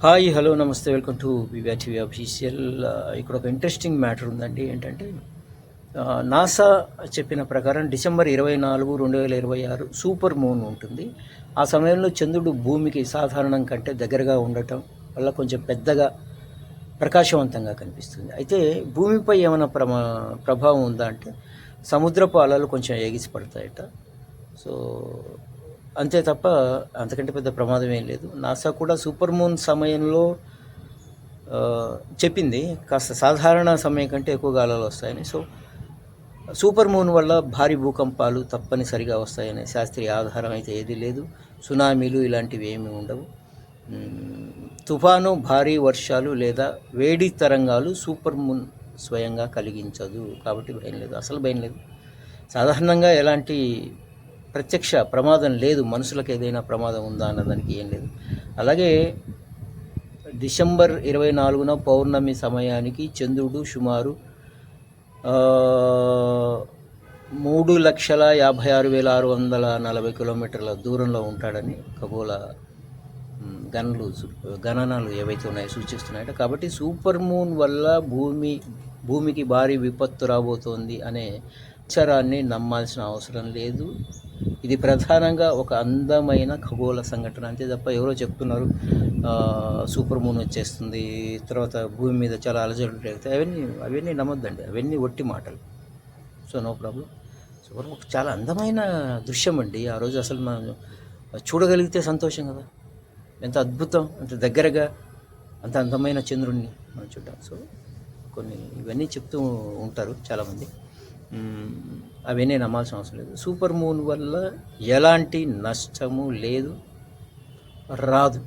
Hi hello నమస్తే welcome to VVR TV official. ఇక్కడ ఒక ఇంట్రెస్టింగ్ మ్యాటర్ ఉందండి. ఏంటంటే నాసా చెప్పిన ప్రకారం డిసెంబర్ 24, 2026 సూపర్ మూన్ ఉంటుంది. ఆ సమయంలో చంద్రుడు భూమికి సాధారణం కంటే దగ్గరగా ఉండటం వల్ల కొంచెం పెద్దగా ప్రకాశవంతంగా కనిపిస్తుంది. అయితే భూమిపై ఏమైనా ప్రభావం ఉందా అంటే సముద్రపు అలలు కొంచెం ఎగిసిపడతాయట. సో అంతే తప్ప అంతకంటే పెద్ద ప్రమాదం ఏం లేదు. నాసా కూడా సూపర్ మూన్ సమయంలో చెప్పింది కాస్త సాధారణ సమయం కంటే ఎక్కువగా అలలు వస్తాయని. సో సూపర్ మూన్ వల్ల భారీ భూకంపాలు తప్పనిసరిగా వస్తాయనే శాస్త్రీయ ఆధారం అయితే ఏదీ లేదు. సునామీలు ఇలాంటివి ఏమీ ఉండవు. తుఫాను, భారీ వర్షాలు లేదా వేడి తరంగాలు సూపర్ మూన్ స్వయంగా కలిగించదు. కాబట్టి భయం లేదు, అసలు భయం లేదు. సాధారణంగా ఎలాంటి ప్రత్యక్ష ప్రమాదం లేదు. మనుషులకు ఏదైనా ప్రమాదం ఉందా అన్నదానికి ఏం లేదు. అలాగే డిసెంబర్ 24న పౌర్ణమి సమయానికి చంద్రుడు సుమారు 3,56,640 కిలోమీటర్ల దూరంలో ఉంటాడని ఖగోళ గణనాలు ఏవైతే ఉన్నాయో సూచిస్తున్నాయట. కాబట్టి సూపర్ మూన్ వల్ల భూమికి భారీ విపత్తు రాబోతోంది అనే అక్షరాన్ని నమ్మాల్సిన అవసరం లేదు. ఇది ప్రధానంగా ఒక అందమైన ఖగోళ సంఘటన అంతే తప్ప ఎవరో చెప్తున్నారు సూపర్ మూన్ వచ్చేస్తుంది, తర్వాత భూమి మీద చాలా అలజడులు రేగుతాయి, అవన్నీ నమ్మొద్దండి. అవన్నీ ఒట్టి మాటలు. So no problem. Super moon చాలా అందమైన దృశ్యం అండి. ఆ రోజు అసలు మనం చూడగలిగితే సంతోషం కదా. ఎంత అద్భుతం, అంత దగ్గరగా అంత అందమైన చంద్రుడిని మనం చూద్దాం. సో ఇవన్నీ చెప్తూ ఉంటారు చాలామంది. అవన్నీ నమ్మాల్సిన అవసరం లేదు. సూపర్ మూన్ వల్ల ఎలాంటి నష్టము లేదు, రాదు.